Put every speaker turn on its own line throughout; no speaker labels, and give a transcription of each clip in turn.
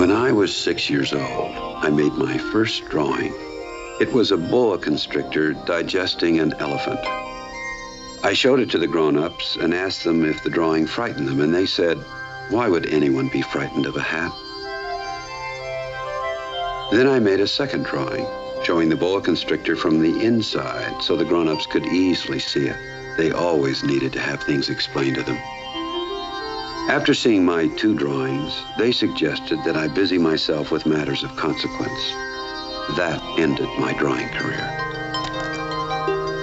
When I was 6 years old, I made my first drawing. It was a boa constrictor digesting an elephant. I showed it to the grown-ups and asked them if the drawing frightened them, and they said, "Why would anyone be frightened of a hat?" Then I made a second drawing, showing the boa constrictor from the inside so the grown-ups could easily see it. They always needed to have things explained to them. After seeing my 2 drawings, they suggested that I busy myself with matters of consequence. That ended my drawing career.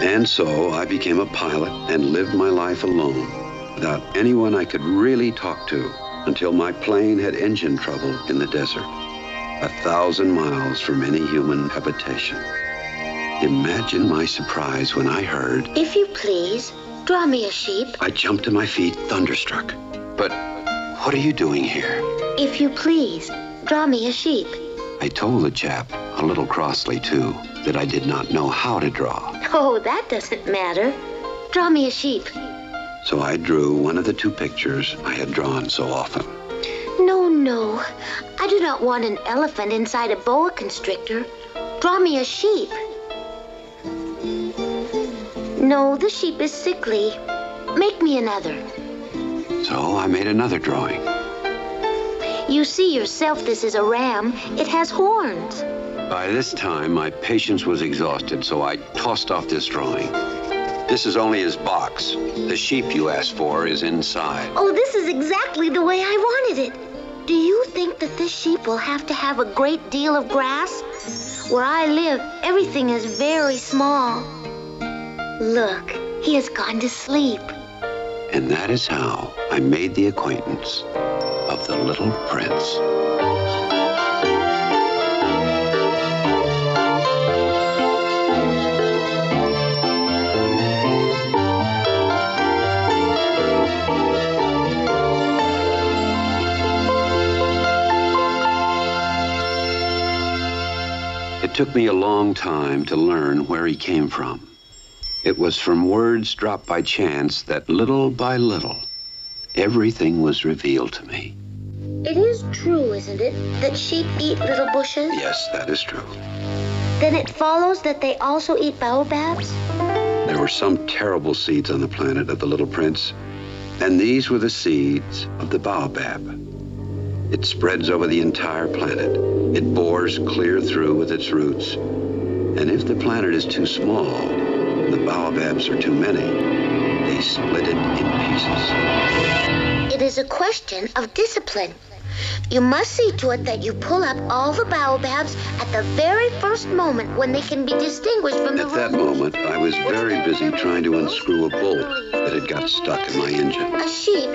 And so I became a pilot and lived my life alone, without anyone I could really talk to, until my plane had engine trouble in the desert, 1,000 miles from any human habitation. Imagine my surprise when I heard,
"If you please, draw me a sheep."
I jumped to my feet, thunderstruck. "But what are you doing here?"
"If you please, draw me a sheep."
I told the chap, a little crossly too, that I did not know how to draw.
"Oh, that doesn't matter. Draw me a sheep."
So I drew one of the 2 pictures I had drawn so often.
No. I do not want an elephant inside a boa constrictor. Draw me a sheep." "No, the sheep is sickly. Make me another."
So I made another drawing.
"You see yourself this is a ram. It has horns."
By this time, my patience was exhausted, so I tossed off this drawing. "This is only his box. The sheep you asked for is inside."
"Oh, this is exactly the way I wanted it. Do you think that this sheep will have to have a great deal of grass? Where I live, everything is very small. Look, he has gone to sleep."
And that is how I made the acquaintance of the little prince. It took me a long time to learn where he came from. It was from words dropped by chance that little by little, everything was revealed to me.
It is true, isn't it, that sheep eat little bushes?
Yes, that is true.
Then it follows that they also eat baobabs?
There were some terrible seeds on the planet of the Little Prince, and these were the seeds of the baobab. It spreads over the entire planet. It bores clear through with its roots. And if the planet is too small, and the baobabs are too many, they split it in pieces.
It is a question of discipline. You must see to it that you pull up all the baobabs at the very first moment when they can be distinguished from the
roots. At that moment, I was very busy trying to unscrew a bolt that had got stuck in my engine.
A sheep,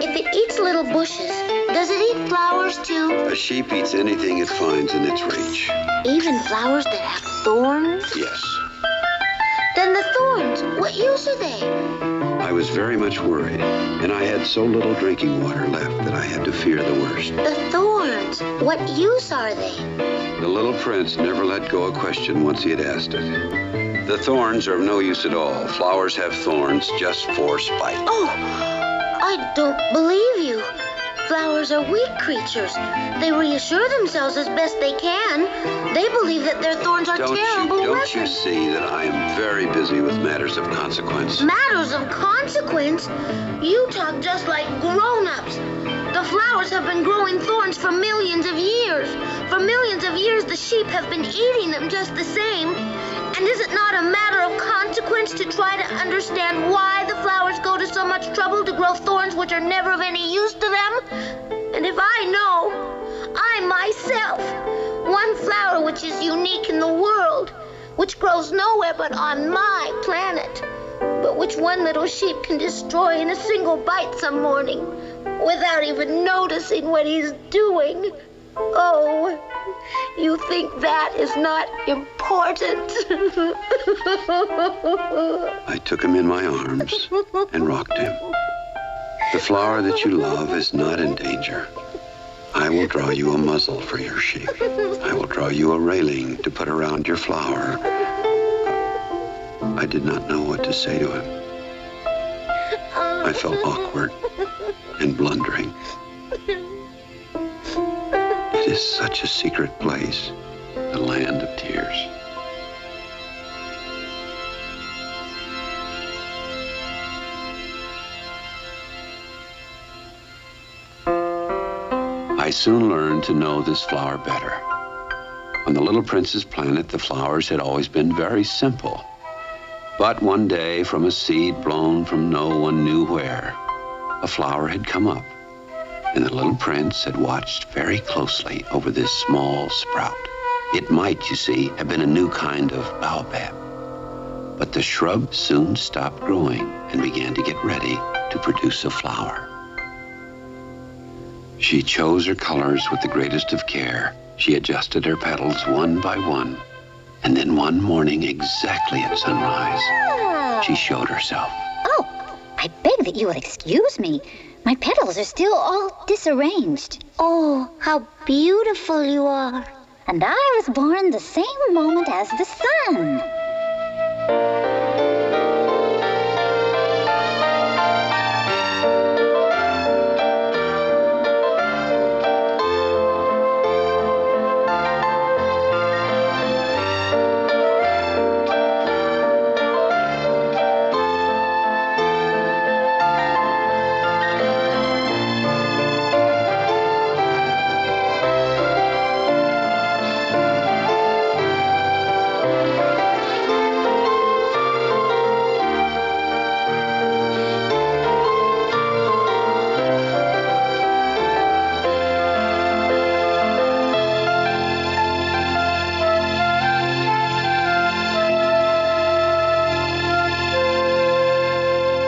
if it eats little bushes, does it eat flowers too?
A sheep eats anything it finds in its reach.
Even flowers that have thorns?
Yes.
Then the thorns, what use are they?
I was very much worried, and I had so little drinking water left that I had to fear the worst.
The thorns, what use are they?
The little prince never let go a question once he had asked it. The thorns are of no use at all. Flowers have thorns just for spite.
Oh, I don't believe you. Flowers are weak creatures. They reassure themselves as best they can. They believe that their thorns are terrible weapons.
Don't you see that I am very busy with matters of consequence?
Matters of consequence? You talk just like grown-ups. The flowers have been growing thorns for millions of years. For millions of years, the sheep have been eating them just the same. And is it not a matter of consequence to try to understand why the flowers go to so much trouble to grow thorns which are never of any use to them? And if I know, I myself, one flower which is unique in the world, which grows nowhere but on my planet, but which one little sheep can destroy in a single bite some morning without even noticing what he's doing. Oh, you think that is not important?
I took him in my arms and rocked him. The flower that you love is not in danger. I will draw you a muzzle for your sheep. I will draw you a railing to put around your flower. I did not know what to say to him. I felt awkward and blundering. It this such a secret place? The land of tears. I soon learned to know this flower better. On the little prince's planet, the flowers had always been very simple. But one day, from a seed blown from no one knew where, a flower had come up, and the little prince had watched very closely over this small sprout. It might, you see, have been a new kind of baobab. But the shrub soon stopped growing and began to get ready to produce a flower. She chose her colors with the greatest of care. She adjusted her petals one by one. And then one morning, exactly at sunrise, she showed herself.
Oh, I beg that you will excuse me. My petals are still all disarranged.
Oh, how beautiful you are.
And I was born the same moment as the sun.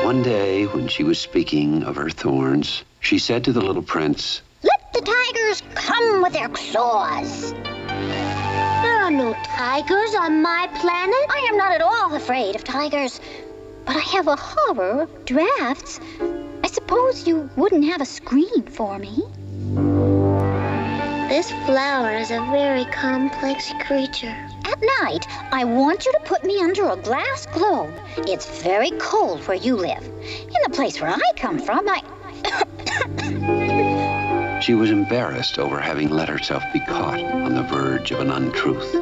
One day, when she was speaking of her thorns, she said to the little prince,
Let the tigers come with their claws.
There are no tigers on my planet.
I am not at all afraid of tigers, but I have a horror of drafts. I suppose you wouldn't have a screen for me.
This flower is a very complex creature.
At night, I want you to put me under a glass globe. It's very cold where you live. In the place where I come from,
She was embarrassed over having let herself be caught on the verge of an untruth.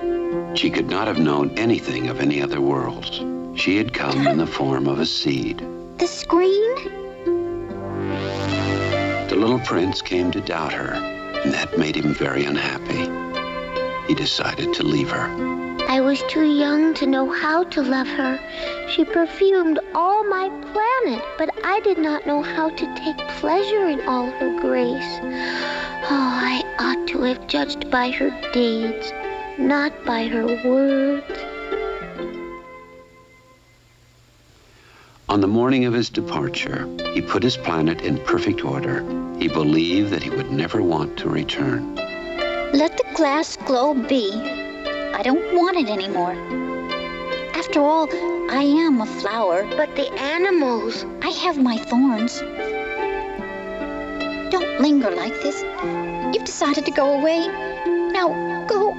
She could not have known anything of any other worlds. She had come in the form of a seed.
The screen?
The little prince came to doubt her, and that made him very unhappy. He decided to leave her.
I was too young to know how to love her. She perfumed all my planet, but I did not know how to take pleasure in all her grace. Oh, I ought to have judged by her deeds, not by her words.
On the morning of his departure, he put his planet in perfect order. He believed that he would never want to return.
Let the glass globe be. I don't want it anymore. After all, I am a flower.
But the animals...
I have my thorns. Don't linger like this. You've decided to go away. Now, go.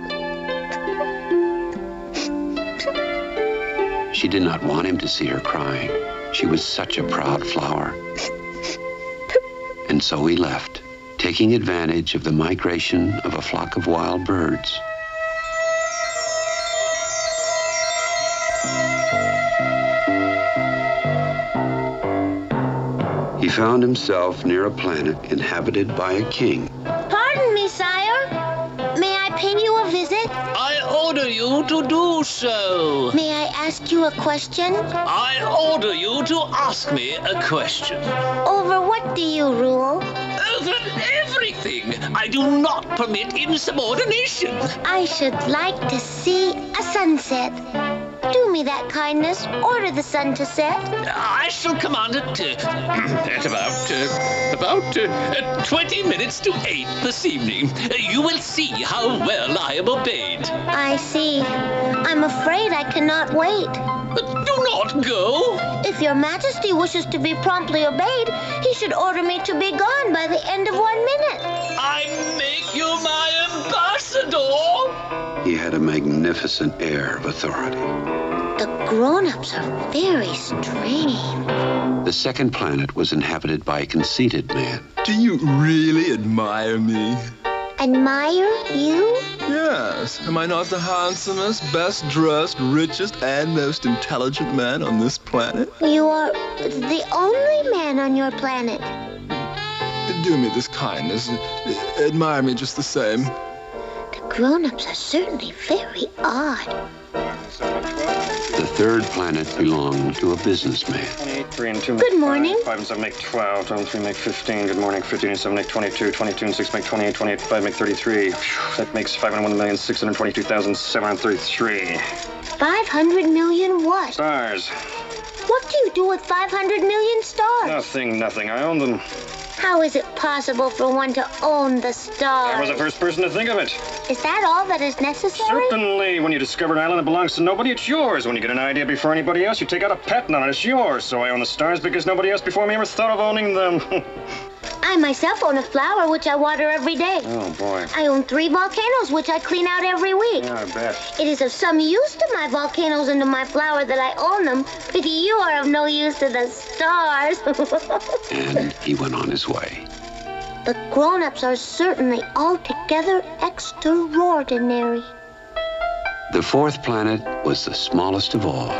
She did not want him to see her crying. She was such a proud flower. And so he left, taking advantage of the migration of a flock of wild birds. He found himself near a planet inhabited by a king.
Pardon me, sire. May I pay you a visit?
I order you to do so.
May I ask you a question?
I order you to ask me a question.
Over what do you rule?
Over everything. I do not permit insubordination.
I should like to see a sunset. Do me that kindness. Order the sun to set.
I shall command it about 20 minutes to 8 this evening. You will see how well I am obeyed.
I see. I'm afraid I cannot wait.
Do not go.
If your majesty wishes to be promptly obeyed, he should order me to be gone by the end of 1 minute.
I make you my ambassador.
He had a magnificent air of authority.
The grown-ups are very strange.
The second planet was inhabited by a conceited man.
Do you really admire me?
Admire you?
Yes. Am I not the handsomest, best dressed, richest, and most intelligent man on this planet?
You are the only man on your planet.
Do me this kindness. Admire me just the same.
The grown-ups are certainly very odd.
The third planet belonged to a businessman.
3 and 2 make
Good morning.
5 and 7 make 12. 12 and 3 make 15. Good morning. 15 and 7 make 22. 22 and 6 make 28. 28 and 5 make 33. That makes 501,622,733.
500 million what?
Stars.
What do you do with 500 million stars?
Nothing. I own them.
How is it possible for one to own the stars?
I was the first person to think of it.
Is that all that is necessary?
Certainly. When you discover an island that belongs to nobody, it's yours. When you get an idea before anybody else, you take out a patent on it. It's yours. So I own the stars because nobody else before me ever thought of owning them.
I myself own a flower which I water every day.
Oh, boy.
I own 3 volcanoes which I clean out every week.
Yeah, I bet.
It is of some use to my volcanoes and to my flower that I own them, but you are of no use to the stars.
And he went on his way.
The grown-ups are certainly altogether extraordinary.
The fourth planet was the smallest of all.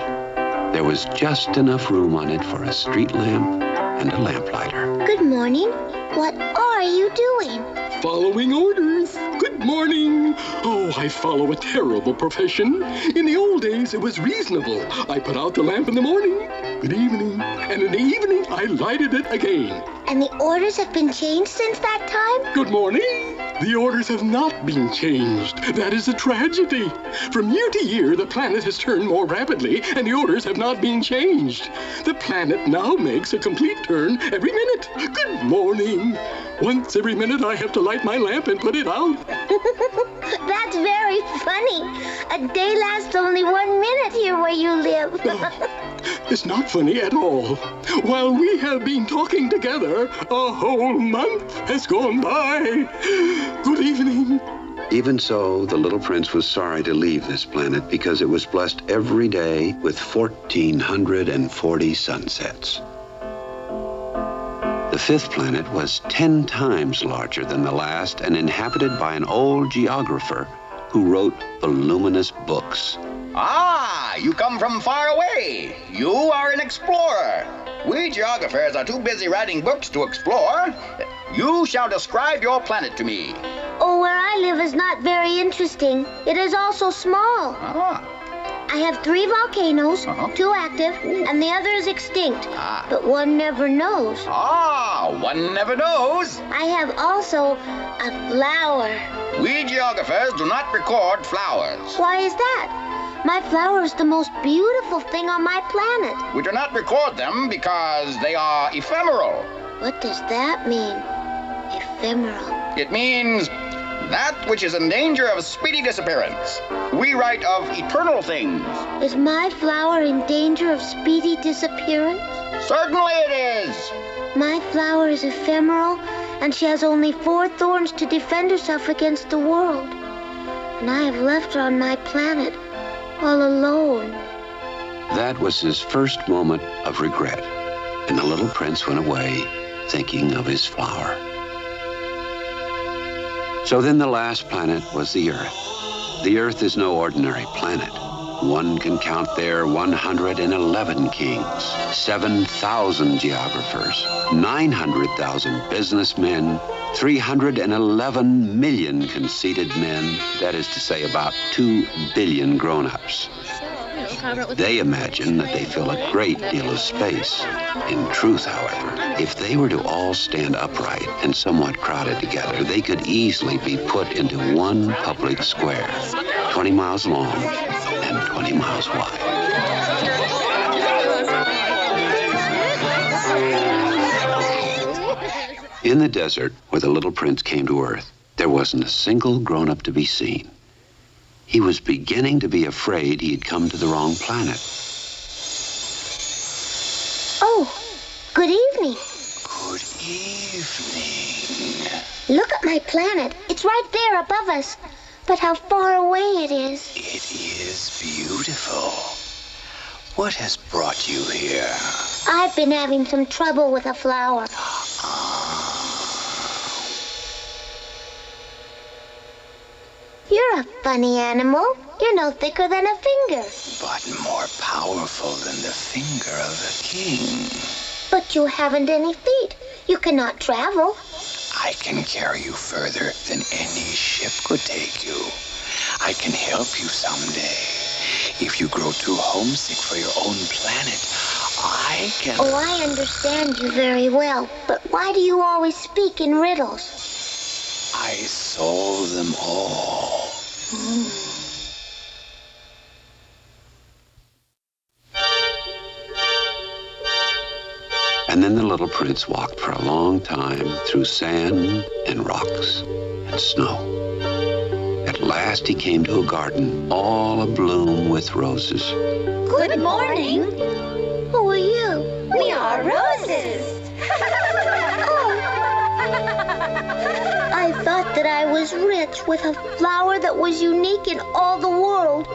There was just enough room on it for a street lamp and a lamplighter.
Good morning. What are you doing?
Following orders. Good morning. Oh, I follow a terrible profession. In the old days, it was reasonable. I put out the lamp in the morning. Good evening. And in the evening, I lighted it again.
And the orders have been changed since that time?
Good morning. The orders have not been changed. That is a tragedy. From year to year, the planet has turned more rapidly, and the orders have not been changed. The planet now makes a complete turn every minute. Good morning. Once every minute, I have to light my lamp and put it out.
That's very funny. A day lasts only 1 minute here where you live.
It's not funny at all. While we have been talking together, a whole month has gone by. Good evening.
Even so, the little prince was sorry to leave this planet because it was blessed every day with 1,440 sunsets. The fifth planet was 10 times larger than the last and inhabited by an old geographer who wrote voluminous books.
Ah, you come from far away. You are an explorer. We geographers are too busy writing books to explore. You shall describe your planet to me.
Oh, where I live is not very interesting. It is also small.
Ah.
I have 3 volcanoes, 2 active, and the other is extinct. But one never knows.
Ah, one never knows.
I have also a flower.
We geographers do not record flowers.
Why is that? My flower is the most beautiful thing on my planet.
We do not record them because they are ephemeral.
What does that mean? Ephemeral.
It means that which is in danger of speedy disappearance. We write of eternal things.
Is my flower in danger of speedy disappearance?
Certainly it is.
My flower is ephemeral, and she has only 4 thorns to defend herself against the world. And I have left her on my planet, all alone.
That was his first moment of regret, and the little prince went away thinking of his flower. So then the last planet was the Earth. The Earth is no ordinary planet. One can count there 111 kings, 7,000 geographers, 900,000 businessmen, 311 million conceited men, that is to say about 2 billion grown-ups. They imagine that they fill a great deal of space. In truth, however, if they were to all stand upright and somewhat crowded together, they could easily be put into one public square, 20 miles long and 20 miles wide. In the desert, where the little prince came to Earth, there wasn't a single grown-up to be seen. He was beginning to be afraid he had come to the wrong planet.
Oh, good evening.
Good evening.
Look at my planet. It's right there above us. But how far away it is.
It is beautiful. What has brought you here?
I've been having some trouble with a flower. You're a funny animal. You're no thicker than a finger.
But more powerful than the finger of a king.
But you haven't any feet. You cannot travel.
I can carry you further than any ship could take you. I can help you someday. If you grow too homesick for your own planet, I can...
Oh, I understand you very well. But why do you always speak in riddles?
I solve them all.
And then the little prince walked for a long time through sand and rocks and snow. At last he came to a garden all abloom with roses.
Good morning.
Who are you?
We are roses.
I thought that I was rich with a flower that was unique in all the world.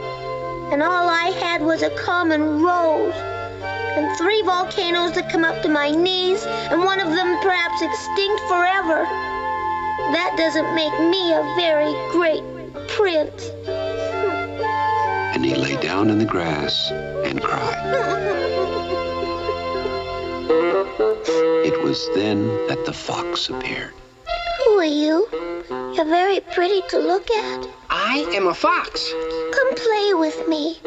And all I had was a common rose. And 3 volcanoes that come up to my knees, and one of them perhaps extinct forever. That doesn't make me a very great prince.
And he lay down in the grass and cried. It was then that the fox appeared.
Who are you? You're very pretty to look at.
I am a fox.
Come play with me.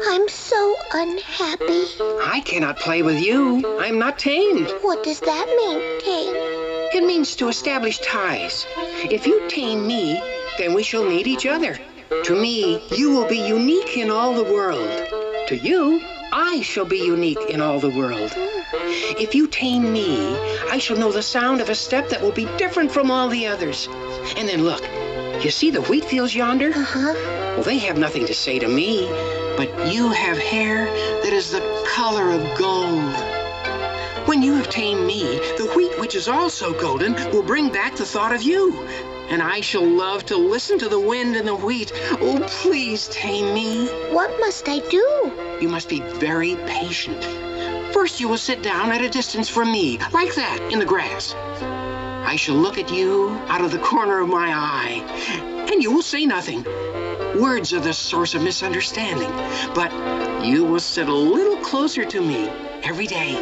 I'm so unhappy.
I cannot play with you. I'm not tamed.
What does that mean, tame?
It means to establish ties. If you tame me, then we shall need each other. To me, you will be unique in all the world. To you, I shall be unique in all the world. If you tame me, I shall know the sound of a step that will be different from all the others. And then look, you see the wheat fields yonder?
Uh-huh.
Well, they have nothing to say to me, but you have hair that is the color of gold. When you have tamed me, the wheat, which is also golden, will bring back the thought of you. And I shall love to listen to the wind and the wheat. Oh, please tame me.
What must I do?
You must be very patient. First, you will sit down at a distance from me, like that, in the grass. I shall look at you out of the corner of my eye, and you will say nothing. Words are the source of misunderstanding, but you will sit a little closer to me every day.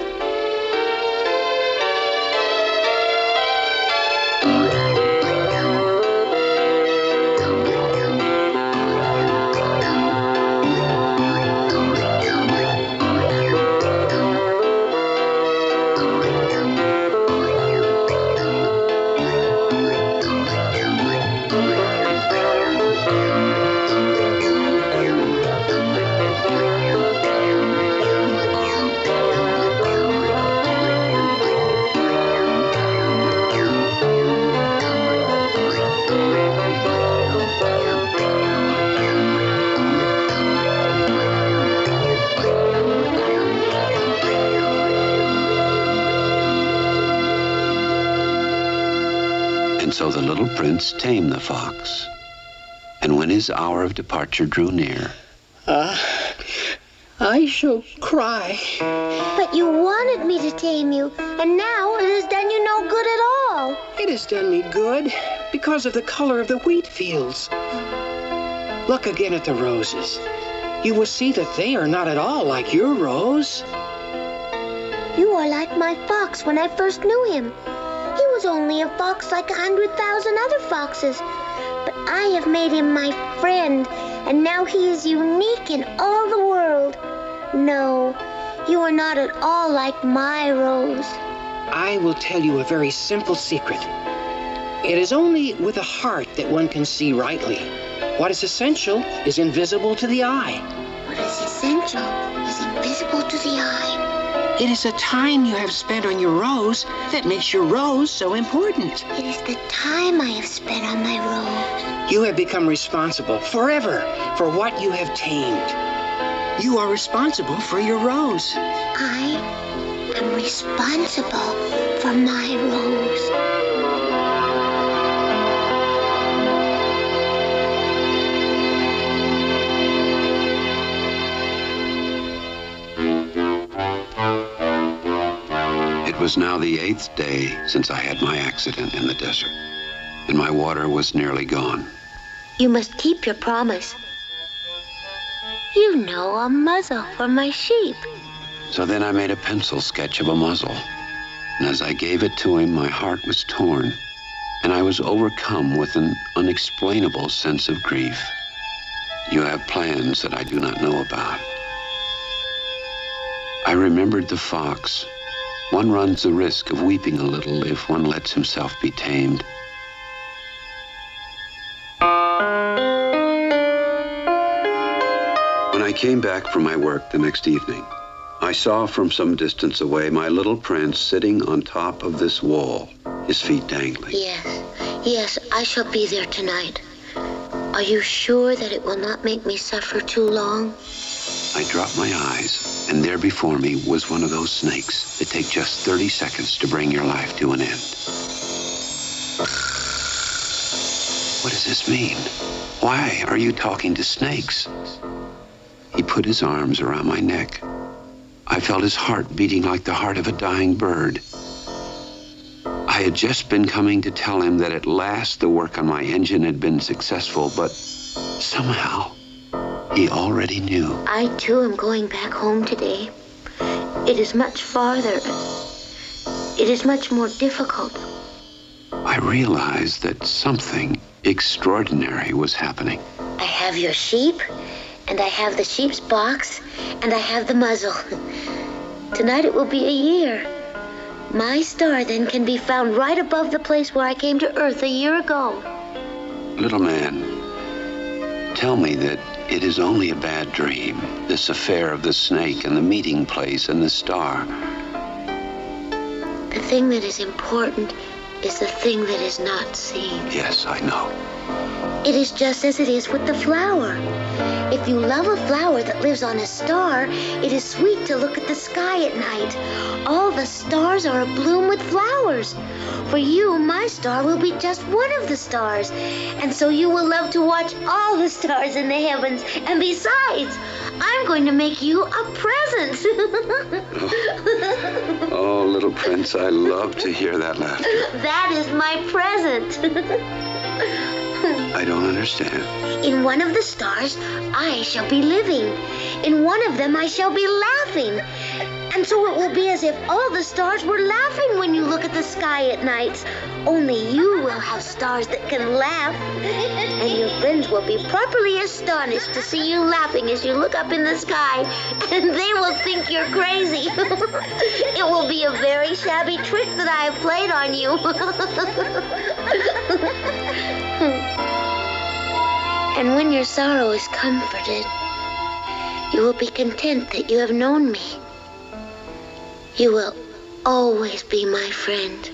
And so the little prince tamed the fox. And when his hour of departure drew near,
I shall cry.
But you wanted me to tame you, and now it has done you no good at all.
It has done me good because of the color of the wheat fields. Look again at the roses. You will see that they are not at all like your rose.
You are like my fox when I first knew him. He was only a fox like 100,000 other foxes. But I have made him my friend, and now he is unique in all the world. No, you are not at all like my rose.
I will tell you a very simple secret. It is only with the heart that one can see rightly. What is essential is invisible to the eye.
What is essential is invisible to the eye.
It is the time you have spent on your rose that makes your rose so important.
It is the time I have spent on my rose.
You have become responsible forever for what you have tamed. You are responsible for your rose.
I am responsible for my rose.
it was now the 8th day since I had my accident in the desert, and my water was nearly gone.
You must keep your promise. You know, a muzzle for my sheep.
So then I made a pencil sketch of a muzzle. And as I gave it to him, my heart was torn, and I was overcome with an unexplainable sense of grief. You have plans that I do not know about. I remembered the fox. One runs the risk of weeping a little if one lets himself be tamed. When I came back from my work the next evening, I saw from some distance away my little Prince sitting on top of this wall, his feet dangling.
Yes, I shall be there tonight. Are you sure that it will not make me suffer too long?
I dropped my eyes, and there before me was one of those snakes that take just 30 seconds to bring your life to an end. What does this mean? Why are you talking to snakes? He put his arms around my neck. I felt his heart beating like the heart of a dying bird. I had just been coming to tell him that at last the work on my engine had been successful, but somehow he already knew.
I, too, am going back home today. It is much farther. It is much more difficult.
I realized that something extraordinary was happening.
I have your sheep, and I have the sheep's box, and I have the muzzle. Tonight it will be a year. My star then can be found right above the place where I came to Earth a year ago.
Little man, tell me that it is only a bad dream, this affair of the snake and the meeting place and the star.
The thing that is important is the thing that is not seen.
Yes, I know.
It is just as it is with the flower. If you love a flower that lives on a star, it is sweet to look at the sky at night. All the stars are abloom with flowers. For you, my star will be just one of the stars. And so you will love to watch all the stars in the heavens. And besides, I'm going to make you a present.
Oh, little Prince, I love to hear that laughter.
That is my present.
I don't understand.
In one of the stars, I shall be living. In one of them, I shall be laughing. And so it will be as if all the stars were laughing when you look at the sky at night. Only you will have stars that can laugh. And your friends will be properly astonished to see you laughing as you look up in the sky. And they will think you're crazy. It will be a very shabby trick that I have played on you. And when your sorrow is comforted, you will be content that you have known me. You will always be my friend.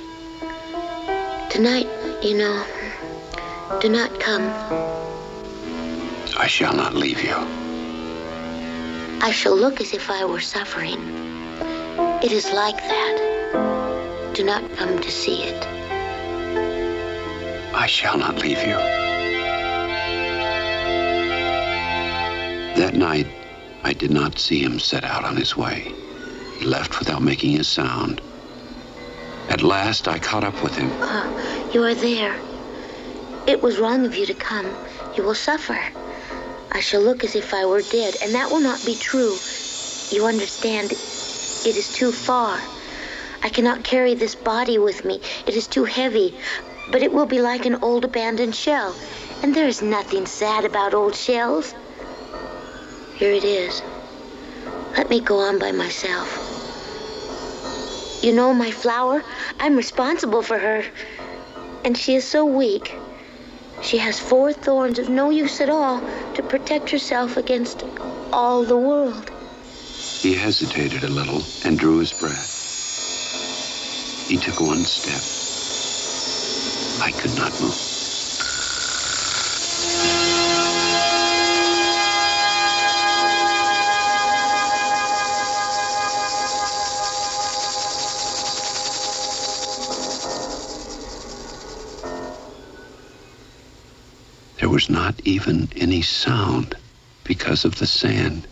Tonight, you know, do not come.
I shall not leave you.
I shall look as if I were suffering. It is like that. Do not come to see it.
I shall not leave you. That night, I did not see him set out on his way. He left without making a sound. At last, I caught up with him.
You are there. It was wrong of you to come. You will suffer. I shall look as if I were dead, and that will not be true. You understand, it is too far. I cannot carry this body with me. It is too heavy. But it will be like an old abandoned shell. And there is nothing sad about old shells. Here it is. Let me go on by myself. You know my flower? I'm responsible for her. And she is so weak. She has 4 thorns of no use at all to protect herself against all the world.
He hesitated a little and drew his breath. He took one step. I could not move. There was not even any sound because of the sand.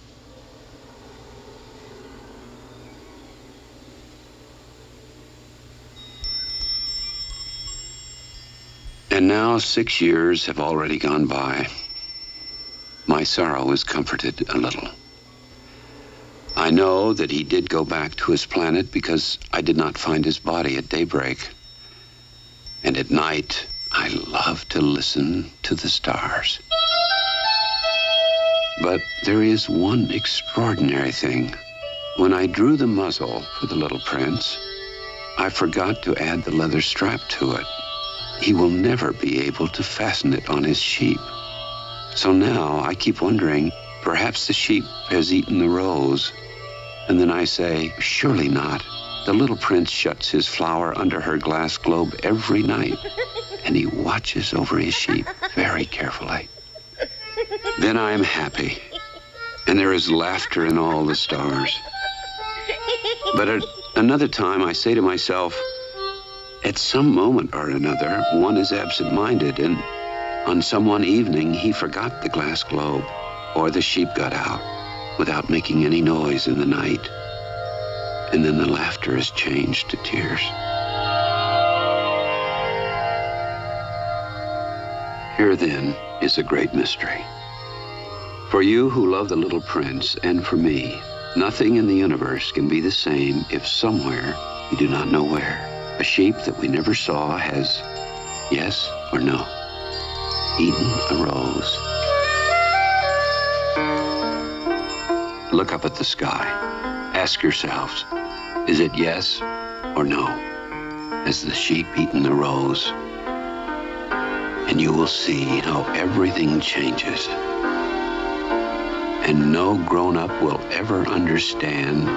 And now 6 years have already gone by. My sorrow is comforted a little. I know that he did go back to his planet because I did not find his body at daybreak. And at night, I love to listen to the stars. But there is one extraordinary thing. When I drew the muzzle for the little prince, I forgot to add the leather strap to it. He will never be able to fasten it on his sheep. So now I keep wondering, perhaps the sheep has eaten the rose. And then I say, surely not. The little prince shuts his flower under her glass globe every night, and he watches over his sheep very carefully. Then I am happy, and there is laughter in all the stars. But at another time, I say to myself, at some moment or another, one is absent-minded, and on some one evening, he forgot the glass globe, or the sheep got out without making any noise in the night. And then the laughter is changed to tears. Here, then, is a great mystery. For you who love the little prince, and for me, nothing in the universe can be the same if somewhere, we do not know where, a sheep that we never saw has, yes or no, eaten a rose. Look up at the sky. Ask yourselves, is it yes or no? Has the sheep eaten the rose? And you will see how everything changes. And no grown-up will ever understand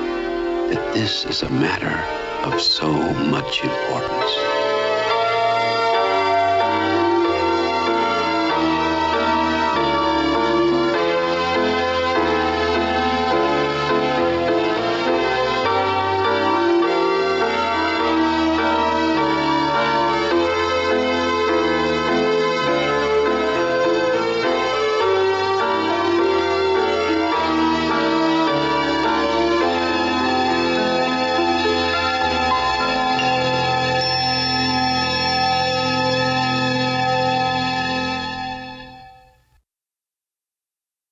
that this is a matter of so much importance.